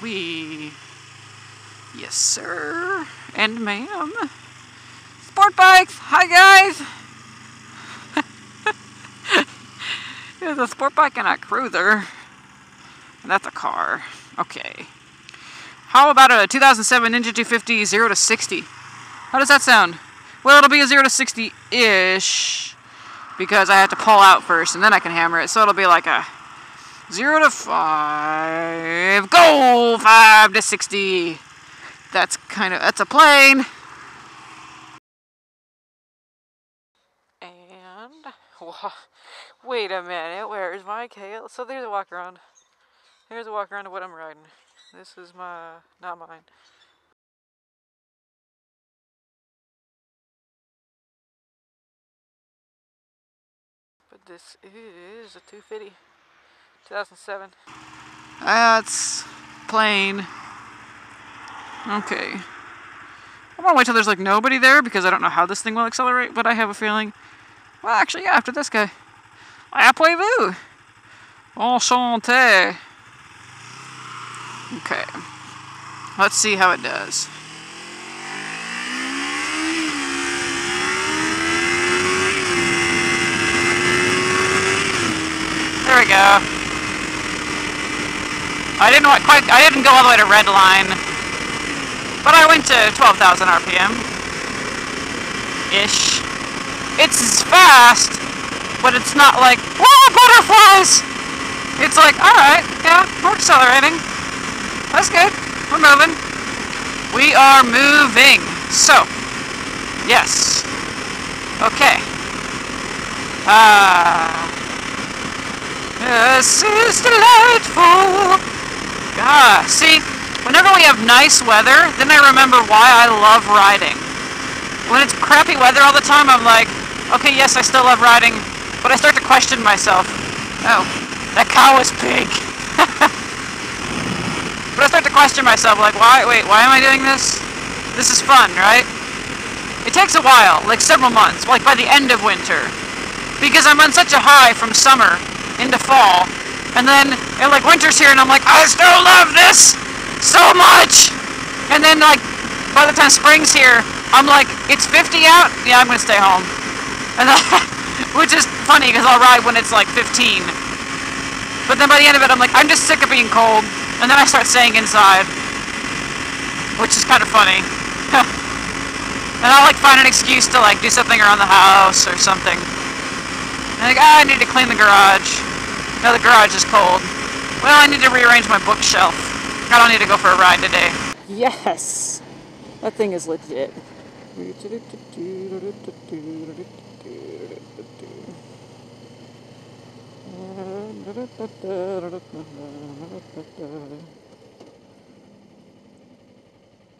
Wee. Yes, sir. And ma'am. Sport bikes! Hi, guys! There's a sport bike and a cruiser. And that's a car. Okay. How about a 2007 Ninja 250 0 to 60? How does that sound? Well, it'll be a 0 to 60-ish. Because I have to pull out first and then I can hammer it. So it'll be like a 0 to 5. Go! 5 to 60. That's a plane. And, wait a minute, where is my Kale? So there's a walk around. Here's a walk around of what I'm riding. This is not mine. But this is a 250, 2007. That's plain. Okay. I want to wait till there's like nobody there because I don't know how this thing will accelerate, but I have a feeling. Well, actually, yeah, after this guy. Appelez-vous. Enchanté. Okay. Let's see how it does. There we go. I didn't go all the way to red line, but I went to 12,000 RPM. Ish. It's fast, but it's not like, whoa, butterflies! It's like, alright, yeah, we're accelerating. That's good. We're moving. We are moving. So, yes. Okay. This is delightful. See, whenever we have nice weather, then I remember why I love riding. When it's crappy weather all the time, I'm like, okay, yes, I still love riding, but I start to question myself. Oh, that cow is big. But I start to question myself, like, why am I doing this? This is fun, right? It takes a while, like several months, like by the end of winter. Because I'm on such a high from summer into fall. And then, like, winter's here and I'm like, I still love this so much! And then, like, by the time spring's here, I'm like, it's 50 out? Yeah, I'm gonna stay home. And then, which is funny, because I'll ride when it's like 15. But then by the end of it, I'm like, I'm just sick of being cold. And then I start staying inside. Which is kind of funny. And I'll like find an excuse to like do something around the house or something. And like, I need to clean the garage. No, the garage is cold. Well, I need to rearrange my bookshelf. I don't need to go for a ride today. Yes! That thing is legit. He's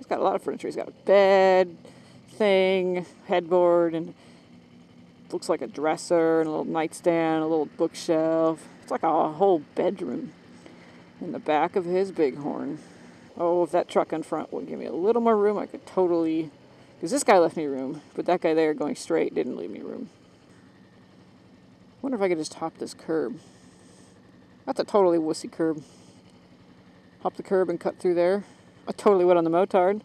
got a lot of furniture. He's got a bed, thing, headboard, and looks like a dresser, and a little nightstand, a little bookshelf. It's like a whole bedroom in the back of his Bighorn. Oh, if that truck in front would give me a little more room, I could totally... Because this guy left me room, but that guy there going straight didn't leave me room. Wonder if I could just hop this curb. That's a totally wussy curb. Hop the curb and cut through there. I totally would on the motard.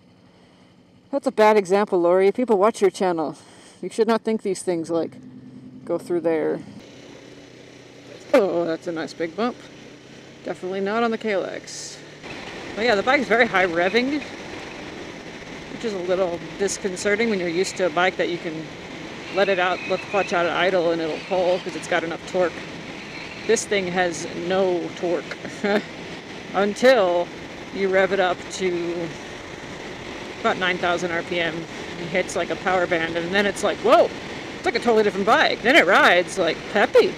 That's a bad example, Lori. People watch your channel. You should not think these things like go through there. Oh, that's a nice big bump. Definitely not on the KLX. But yeah, the bike's very high revving, which is a little disconcerting when you're used to a bike that you can let the clutch out at idle and it'll pull because it's got enough torque. This thing has no torque until you rev it up to about 9,000 RPM and hits like a power band, and then it's like, whoa, it's like a totally different bike. Then it rides like peppy,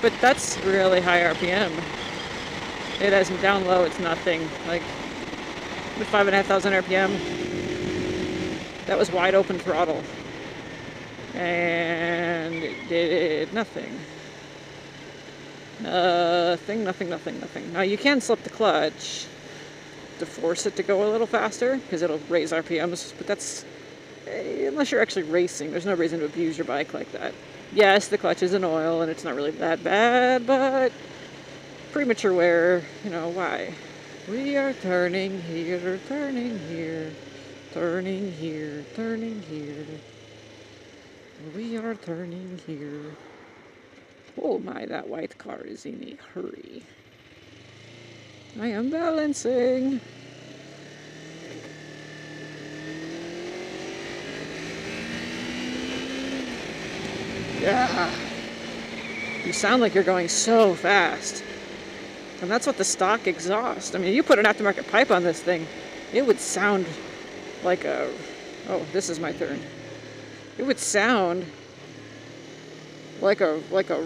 but that's really high RPM. It hasn't down low, it's nothing. Like with 5,500 RPM, that was wide open throttle, and it did nothing. Nothing. Now you can slip the clutch to force it to go a little faster because it'll raise RPMs, but that's unless you're actually racing. There's no reason to abuse your bike like that. Yes, the clutch is in oil and it's not really that bad, but premature wear, you know, why? We are turning here, turning here, turning here, turning here. We are turning here. Oh my, that white car is in a hurry. I am balancing. Yeah. You sound like you're going so fast. And that's what the stock exhaust. I mean, you put an aftermarket pipe on this thing, it would sound like a... Oh, this is my turn. It would sound like a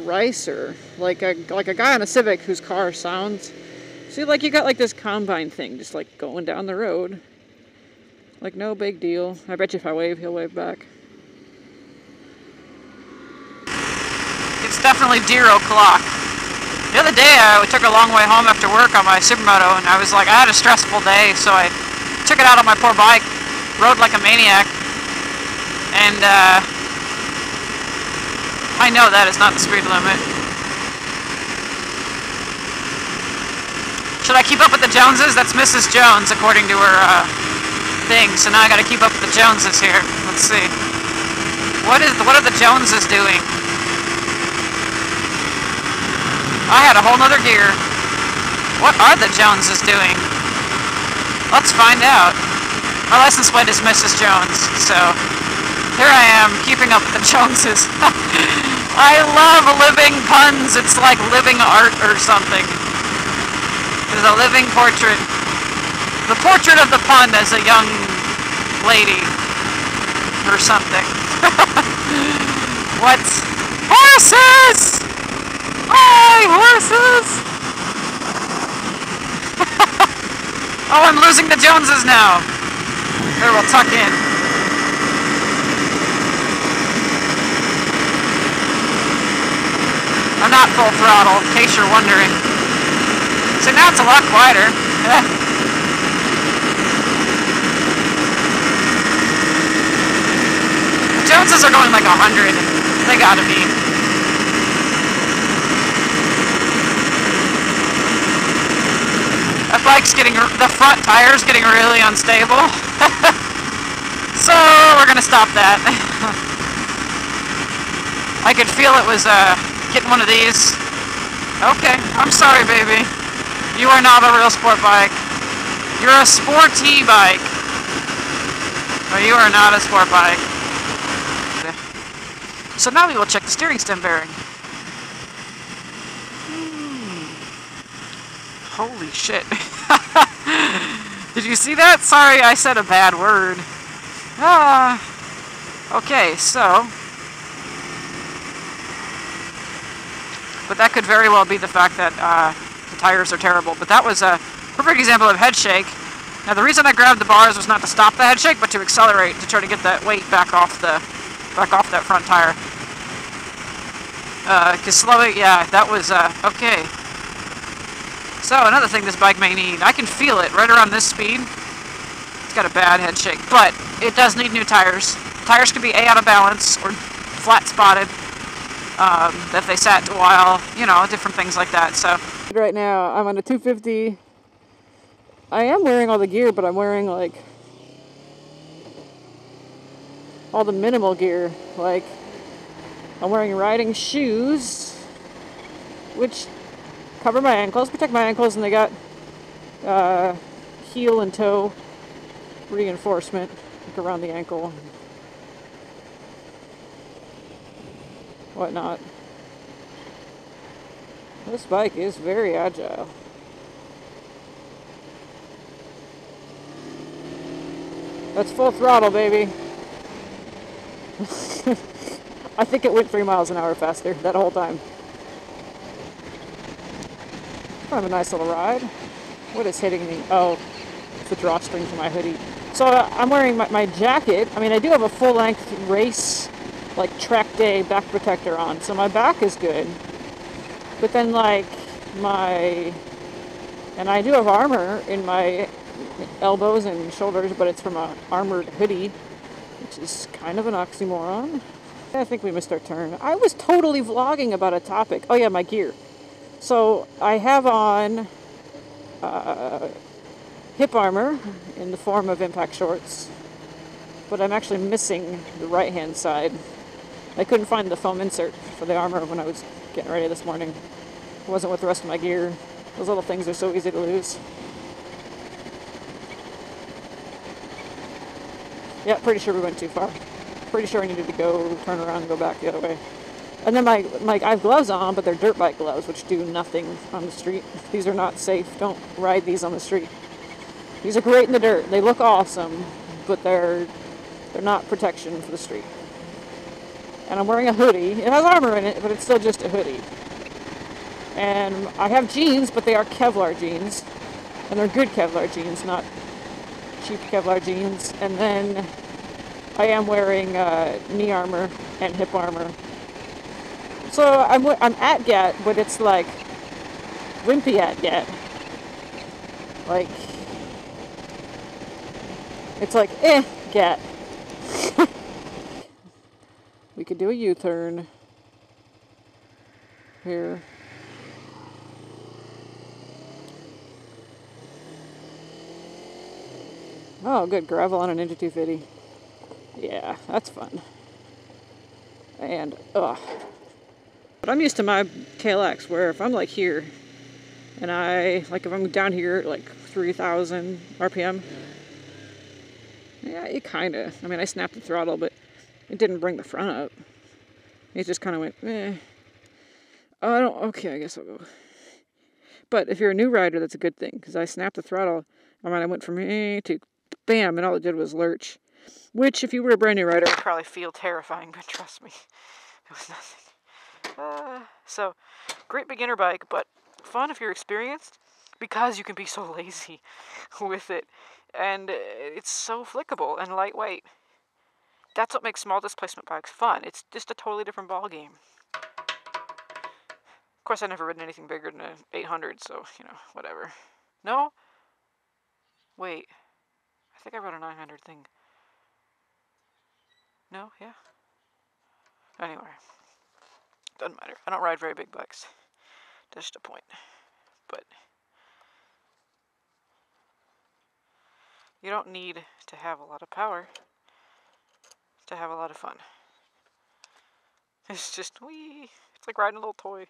ricer, like a guy on a Civic whose car sounds... See, like you got like this combine thing just like going down the road. Like no big deal. I bet you if I wave, he'll wave back. It's definitely deer o'clock. The other day I took a long way home after work on my supermoto, and I was like, I had a stressful day, so I took it out on my poor bike, rode like a maniac, and I know that is not the speed limit. Should I keep up with the Joneses? That's Mrs. Jones, according to her thing. So now I gotta keep up with the Joneses here. Let's see. What are the Joneses doing? I had a whole nother gear. What are the Joneses doing? Let's find out. My license plate is Mrs. Jones, so here I am, keeping up with the Joneses. I love living puns. It's like living art or something. There's a living portrait. The portrait of the pun as a young lady. Or something. What? Horses! Hi, horses! Oh, I'm losing the Joneses now. There, we'll tuck in. I'm not full throttle, in case you're wondering. So now it's a lot quieter. The Joneses are going like 100. They gotta be. That bike's getting, the front tire's getting really unstable. So we're gonna stop that. I could feel it was getting one of these. Okay, I'm sorry, baby. You are not a real sport bike. You're a sporty bike. But you are not a sport bike. So now we will check the steering stem bearing. Holy shit. Did you see that? Sorry, I said a bad word. Okay, so... But that could very well be the fact that the tires are terrible. But that was a perfect example of head shake. Now the reason I grabbed the bars was not to stop the head shake, but to accelerate, to try to get that weight back off that front tire. Cause slowing, yeah, that was okay. So another thing this bike may need, I can feel it right around this speed. It's got a bad head shake, but it does need new tires. Tires could be out of balance or flat spotted. If they sat a while, you know, different things like that. So right now I'm on a 250. I am wearing all the gear, but I'm wearing like all the minimal gear. Like I'm wearing riding shoes, which cover my ankles, protect my ankles, and they got heel and toe reinforcement like around the ankle. Whatnot. This bike is very agile. That's full throttle, baby. I think it went 3 miles an hour faster that whole time. Kind of a nice little ride. What is hitting me? Oh, it's the drawstring to my hoodie. So I'm wearing my jacket. I mean, I do have a full-length race, like track day back protector on, so my back is good. But then like and I do have armor in my elbows and shoulders, but it's from a armored hoodie, which is kind of an oxymoron. I think we missed our turn. I was totally vlogging about a topic. Oh yeah, my gear. So I have on hip armor in the form of impact shorts, but I'm actually missing the right-hand side. I couldn't find the foam insert for the armor when I was getting ready this morning. It wasn't with the rest of my gear. Those little things are so easy to lose. Yeah, pretty sure we went too far. Pretty sure I needed to go, turn around, and go back the other way. And then I have gloves on, but they're dirt bike gloves, which do nothing on the street. These are not safe. Don't ride these on the street. These are great in the dirt. They look awesome, but they're not protection for the street. And I'm wearing a hoodie. It has armor in it, but it's still just a hoodie. And I have jeans, but they are Kevlar jeans. And they're good Kevlar jeans, not cheap Kevlar jeans. And then I am wearing knee armor and hip armor. So I'm at GAT, but it's like wimpy at GAT. Like, it's like, GAT. We could do a U-turn here. Oh, good. Gravel on a Ninja 250. Yeah, that's fun. And, But I'm used to my KLX, where if I'm like here, and if I'm down here at like 3,000 RPM, yeah, it kinda, I snapped the throttle, but it didn't bring the front up. It just kind of went, okay, I guess I'll go. But if you're a new rider, that's a good thing, because I snapped the throttle. I went from to bam, and all it did was lurch. Which, if you were a brand new rider, would probably feel terrifying, but trust me, it was nothing. So, great beginner bike, but fun if you're experienced, because you can be so lazy with it. And it's so flickable and lightweight. That's what makes small displacement bikes fun. It's just a totally different ball game. Of course, I've never ridden anything bigger than an 800, so, whatever. No? Wait. I think I rode a 900 thing. No? Yeah? Anyway. Doesn't matter. I don't ride very big bikes. Just a point. But you don't need to have a lot of power to have a lot of fun. It's just, wee. It's like riding a little toy.